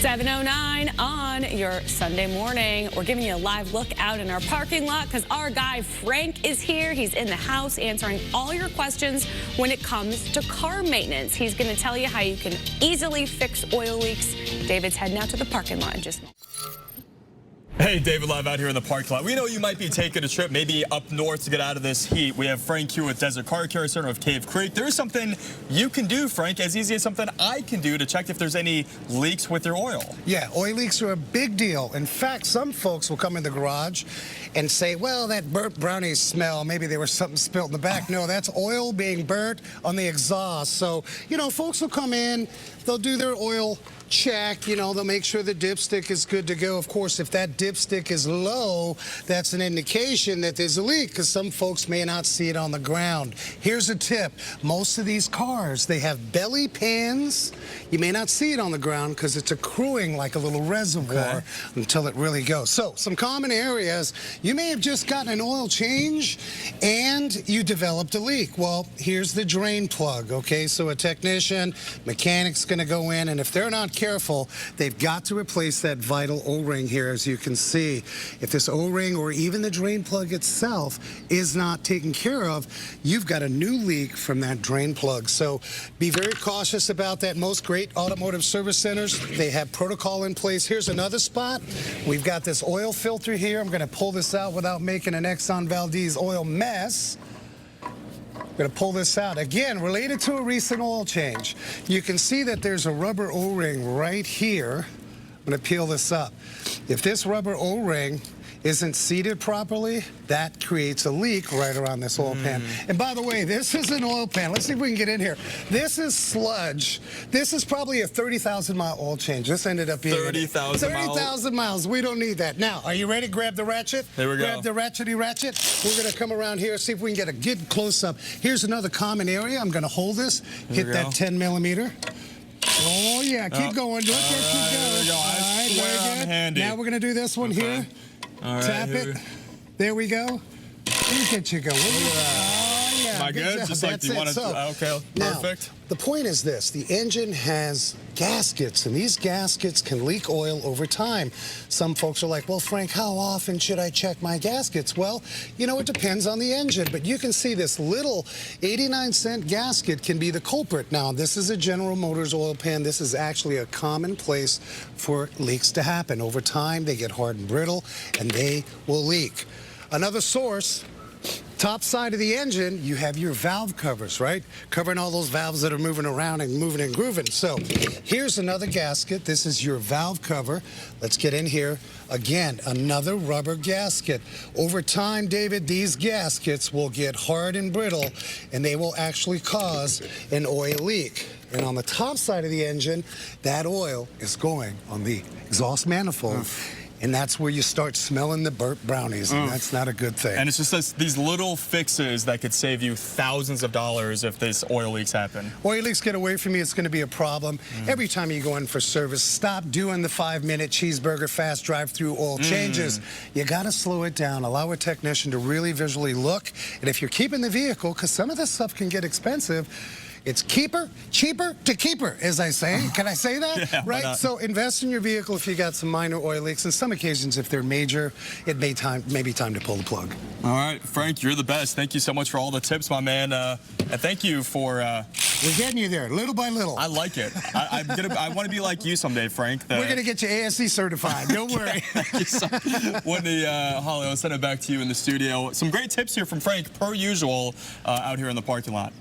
7:09 on your Sunday morning. We're giving you a live look out in our parking lot because our guy Frank is here. He's in the house answering all your questions when it comes to car maintenance. He's going to tell you how you can easily fix oil leaks. David's heading out to the parking lot in just a moment. Hey, David, live out here in the parking lot. We know you might be taking a trip maybe up north to get out of this heat. We have Frank here with Desert Car Care Center of Cave Creek. There is something you can do, Frank, as easy as something I can do to check if there's any leaks with your oil. Yeah, oil leaks are a big deal. In fact, some folks will come in the garage and say, well, that burnt brownie smell, maybe there was something spilled in the back. No, that's oil being burnt on the exhaust. So, you know, folks will come in, they'll do their oil check, you know, they'll make sure the dipstick is good to go. Of course, if that dipstick is low, that's an indication that there's a leak because some folks may not see it on the ground. Here's a tip. Most of these cars, they have belly pans. You may not see it on the ground because it's accruing like a little reservoir until it really goes. So, some common areas, you may have just gotten an oil change and you developed a leak. Well, here's the drain plug, okay? So a technician, mechanic's gonna go in, and if they're not careful, they've got to replace that vital O-ring here, as you can see. If this O-ring or even the drain plug itself is not taken care of, you've got a new leak from that drain plug. So be very cautious about that. Most great automotive service centers, they have protocol in place. Here's another spot. We've got this oil filter here. I'm going to pull this out without making an Exxon Valdez oil mess. I'm going to pull this out. Again, related to a recent oil change. You can see that there's a rubber O-ring right here. I'm going to peel this up. If this rubber O-ring isn't seated properly, that creates a leak right around this oil pan. And by the way, this is an oil pan. Let's see if we can get in here. This is sludge. This is probably a 30,000-mile oil change. This ended up being 30,000 miles. 30,000 miles. We don't need that. Now, are you ready? Grab the ratchet. There we go. Grab the ratchety ratchet. We're going to come around here, see if we can get a good close-up. Here's another common area. I'm going to hold this, hit that 10 millimeter. Oh, yeah. Keep going. Look at you go. There we go. I swear I'm handy. Now we're going to do this one here. All right, tap it. There we go. Look at you go. Oh, yeah. Am I good? Job. Just like That's you want it. to. Okay, perfect. Now, the point is this. The engine has gaskets, and these gaskets can leak oil over time. Some folks are like, well, Frank, how often should I check my gaskets? Well, you know, it depends on the engine, but you can see this little 89-cent gasket can be the culprit. Now, this is a General Motors oil pan. This is actually a common place for leaks to happen. Over time, they get hard and brittle, and they will leak. Another source, top side of the engine, you have your valve covers, right? Covering all those valves that are moving around and moving and grooving. So here's another gasket. This is your valve cover. Let's get in here. Again, another rubber gasket. Over time, David, these gaskets will get hard and brittle, and they will actually cause an oil leak. And on the top side of the engine, that oil is going on the exhaust manifold. And that's where you start smelling the burnt brownies, and that's not a good thing. And it's just these little fixes that could save you thousands of dollars if these oil leaks happen. Oil leaks get away from you, it's going to be a problem. Every time you go in for service, stop doing the 5-minute cheeseburger fast drive-through oil changes. You got to slow it down. Allow a technician to really visually look. And if you're keeping the vehicle, because some of this stuff can get expensive, it's cheaper to keeper, as I say. Can I say that? Yeah, right? So invest in your vehicle if you got some minor oil leaks. In some occasions, if they're major, it may be time to pull the plug. All right, Frank, you're the best. Thank you so much for all the tips, my man. And thank you for... We're getting you there, little by little. I like it. I want to be like you someday, Frank. We're going to get you ASC certified. Don't worry. Holly, I'll send it back to you in the studio. Some great tips here from Frank, per usual, out here in the parking lot.